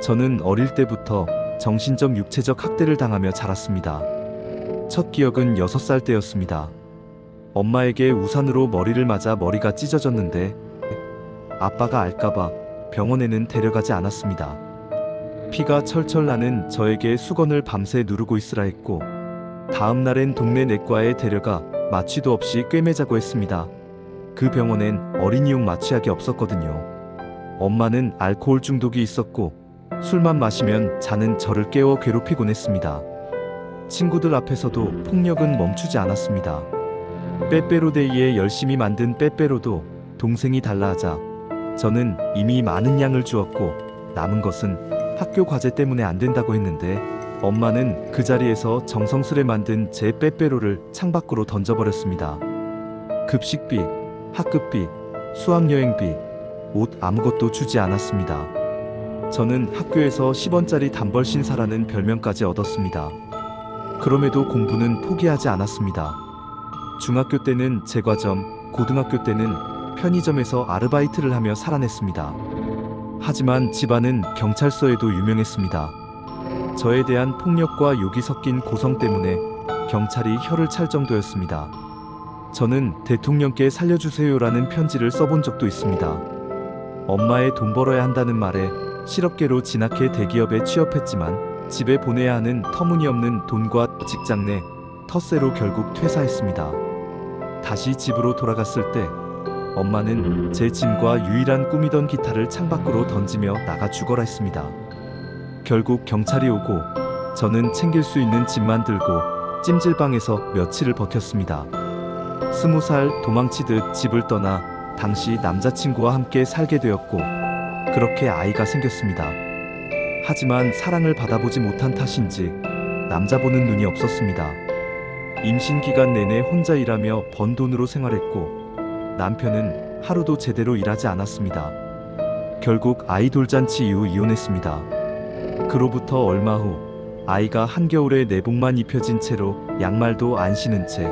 저는 어릴 때부터 정신적 육체적 학대를 당하며 자랐습니다. 첫 기억은 6살 때였습니다. 엄마에게 우산으로 머리를 맞아 머리가 찢어졌는데 아빠가 알까봐 병원에는 데려가지 않았습니다. 피가 철철 나는 저에게 수건을 밤새 누르고 있으라 했고 다음 날엔 동네 내과에 데려가 마취도 없이 꿰매자고 했습니다. 그 병원엔 어린이용 마취약이 없었거든요. 엄마는 알코올 중독이 있었고 술만 마시면 자는 저를 깨워 괴롭히곤 했습니다. 친구들 앞에서도 폭력은 멈추지 않았습니다. 빼빼로데이에 열심히 만든 빼빼로도 동생이 달라 하자 저는 이미 많은 양을 주었고 남은 것은 학교 과제 때문에 안 된다고 했는데 엄마는 그 자리에서 정성스레 만든 제 빼빼로를 창밖으로 던져버렸습니다. 급식비, 학급비, 수학여행비, 옷 아무것도 주지 않았습니다. 저는 학교에서 10원짜리 단벌 신사라는 별명까지 얻었습니다. 그럼에도 공부는 포기하지 않았습니다. 중학교 때는 제과점, 고등학교 때는 편의점에서 아르바이트를 하며 살아냈습니다. 하지만 집안은 경찰서에도 유명했습니다. 저에 대한 폭력과 욕이 섞인 고성 때문에 경찰이 혀를 찰 정도였습니다. 저는 대통령께 살려주세요라는 편지를 써본 적도 있습니다. 엄마의 돈 벌어야 한다는 말에 실업계로 진학해 대기업에 취업했지만 집에 보내야 하는 터무니없는 돈과 직장 내 텃세로 결국 퇴사했습니다. 다시 집으로 돌아갔을 때 엄마는 제 짐과 유일한 꿈이던 기타를 창밖으로 던지며 나가 죽어라 했습니다. 결국 경찰이 오고 저는 챙길 수 있는 짐만 들고 찜질방에서 며칠을 버텼습니다. 20살 도망치듯 집을 떠나 당시 남자친구와 함께 살게 되었고 그렇게 아이가 생겼습니다. 하지만 사랑을 받아보지 못한 탓인지 남자 보는 눈이 없었습니다. 임신 기간 내내 혼자 일하며 번 돈으로 생활했고 남편은 하루도 제대로 일하지 않았습니다. 결국 아이 돌잔치 이후 이혼했습니다. 그로부터 얼마 후 아이가 한겨울에 내복만 입혀진 채로 양말도 안 신은 채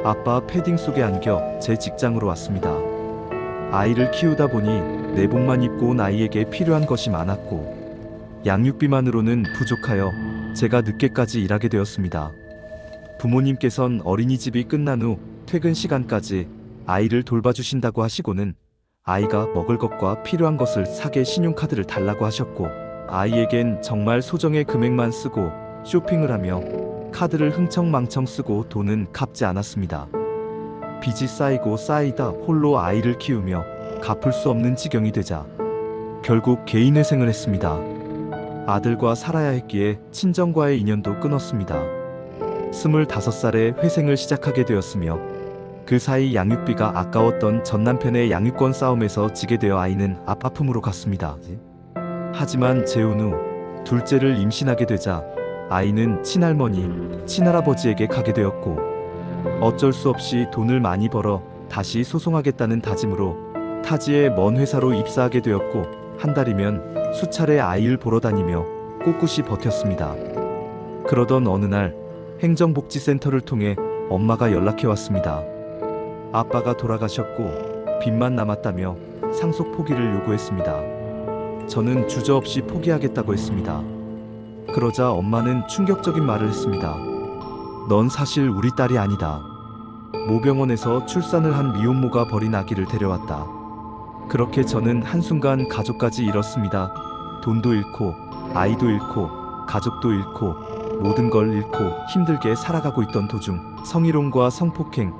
아빠 패딩 속에 안겨 제 직장으로 왔습니다. 아이를 키우다 보니 내복만 입고 온 아이에게 필요한 것이 많았고 양육비만으로는 부족하여 제가 늦게까지 일하게 되었습니다. 부모님께선 어린이집이 끝난 후 퇴근 시간까지 아이를 돌봐주신다고 하시고는 아이가 먹을 것과 필요한 것을 사게 신용카드를 달라고 하셨고 아이에겐 정말 소정의 금액만 쓰고 쇼핑을 하며 카드를 흥청망청 쓰고 돈은 갚지 않았습니다. 빚이 쌓이고 쌓이다 홀로 아이를 키우며 갚을 수 없는 지경이 되자 결국 개인회생을 했습니다. 아들과 살아야 했기에 친정과의 인연도 끊었습니다. 25살에 회생을 시작하게 되었으며 그 사이 양육비가 아까웠던 전남편의 양육권 싸움에서 지게 되어 아이는 아픔으로 갔습니다. 하지만 재혼 후 둘째를 임신하게 되자 아이는 친할머니, 친할아버지에게 가게 되었고 어쩔 수 없이 돈을 많이 벌어 다시 소송하겠다는 다짐으로 타지의 먼 회사로 입사하게 되었고 한 달이면 수차례 아이를 보러 다니며 꿋꿋이 버텼습니다. 그러던 어느 날 행정복지센터를 통해 엄마가 연락해 왔습니다. 아빠가 돌아가셨고 빚만 남았다며 상속 포기를 요구했습니다. 저는 주저없이 포기하겠다고 했습니다. 그러자 엄마는 충격적인 말을 했습니다. 넌 사실 우리 딸이 아니다. 모병원에서 출산을 한 미혼모가 버린 아기를 데려왔다. 그렇게 저는 한순간 가족까지 잃었습니다. 돈도 잃고 아이도 잃고 가족도 잃고 모든 걸 잃고 힘들게 살아가고 있던 도중 성희롱과 성폭행,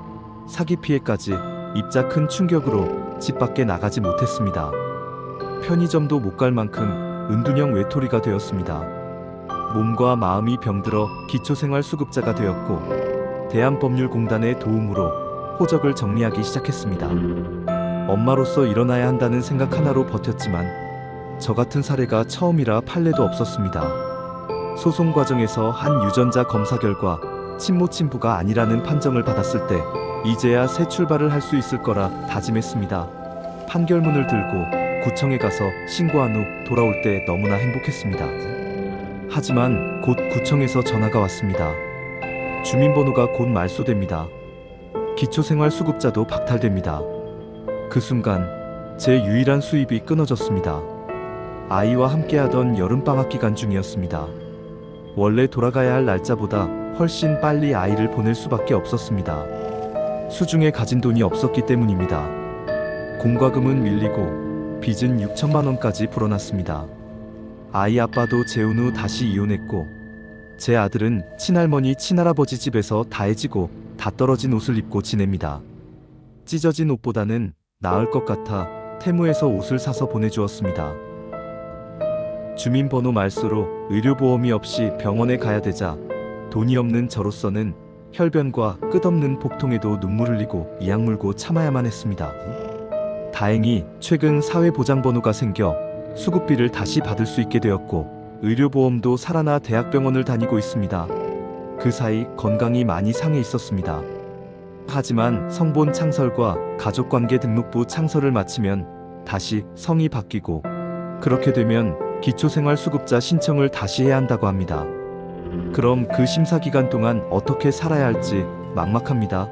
사기 피해까지 입자 큰 충격으로 집 밖에 나가지 못했습니다. 편의점도 못 갈 만큼 은둔형 외톨이가 되었습니다. 몸과 마음이 병들어 기초생활수급자가 되었고 대한법률공단의 도움으로 호적을 정리하기 시작했습니다. 엄마로서 일어나야 한다는 생각 하나로 버텼지만 저 같은 사례가 처음이라 판례도 없었습니다. 소송 과정에서 한 유전자 검사 결과 친모 친부가 아니라는 판정을 받았을 때 이제야 새 출발을 할 수 있을 거라 다짐했습니다. 판결문을 들고 구청에 가서 신고한 후 돌아올 때 너무나 행복했습니다. 하지만 곧 구청에서 전화가 왔습니다. 주민번호가 곧 말소됩니다. 기초생활수급자도 박탈됩니다. 그 순간 제 유일한 수입이 끊어졌습니다. 아이와 함께하던 여름방학 기간 중이었습니다. 원래 돌아가야 할 날짜보다 훨씬 빨리 아이를 보낼 수밖에 없었습니다. 수중에 가진 돈이 없었기 때문입니다. 공과금은 밀리고 빚은 6천만 원까지 불어났습니다. 아이 아빠도 재혼 후 다시 이혼했고 제 아들은 친할머니 친할아버지 집에서 다해지고 다 떨어진 옷을 입고 지냅니다. 찢어진 옷보다는 나을 것 같아 테무에서 옷을 사서 보내주었습니다. 주민번호 말소로 의료보험이 없이 병원에 가야 되자 돈이 없는 저로서는 혈변과 끝없는 복통에도 눈물 흘리고 이악 물고 참아야만 했습니다. 다행히 최근 사회보장번호가 생겨 수급비를 다시 받을 수 있게 되었고 의료보험도 살아나 대학병원을 다니고 있습니다. 그 사이 건강이 많이 상해 있었습니다. 하지만 성본 창설과 가족관계 등록부 창설을 마치면 다시 성이 바뀌고 그렇게 되면 기초생활수급자 신청을 다시 해야 한다고 합니다. 그럼 그 심사기간 동안 어떻게 살아야 할지 막막합니다.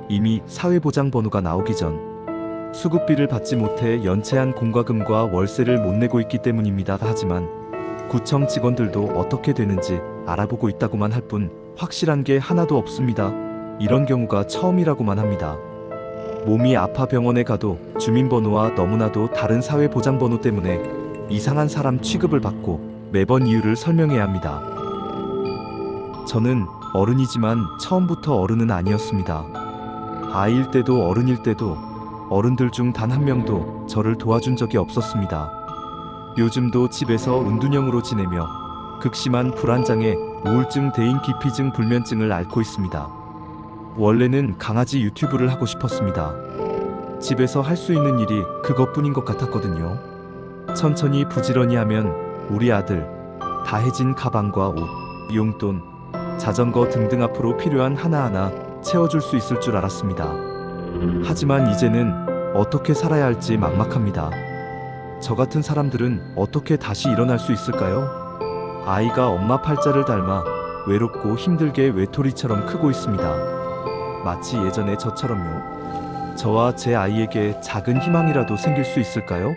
이미 사회보장번호가 나오기 전 수급비를 받지 못해 연체한 공과금과 월세를 못 내고 있기 때문입니다. 하지만 구청 직원들도 어떻게 되는지 알아보고 있다고만 할 뿐 확실한 게 하나도 없습니다. 이런 경우가 처음이라고만 합니다. 몸이 아파 병원에 가도 주민번호와 너무나도 다른 사회보장번호 때문에 이상한 사람 취급을 받고 매번 이유를 설명해야 합니다. 저는 어른이지만 처음부터 어른은 아니었습니다. 아이일 때도 어른일 때도 어른들 중 단 한 명도 저를 도와준 적이 없었습니다. 요즘도 집에서 은둔형으로 지내며 극심한 불안장애, 우울증, 대인 기피증, 불면증을 앓고 있습니다. 원래는 강아지 유튜브를 하고 싶었습니다. 집에서 할 수 있는 일이 그것뿐인 것 같았거든요. 천천히 부지런히 하면 우리 아들 다해진 가방과 옷, 용돈, 자전거 등등 앞으로 필요한 하나하나 채워줄 수 있을 줄 알았습니다. 하지만 이제는 어떻게 살아야 할지 막막합니다. 저 같은 사람들은 어떻게 다시 일어날 수 있을까요? 아이가 엄마 팔자를 닮아 외롭고 힘들게 외톨이처럼 크고 있습니다. 마치 예전의 저처럼요. 저와 제 아이에게 작은 희망이라도 생길 수 있을까요?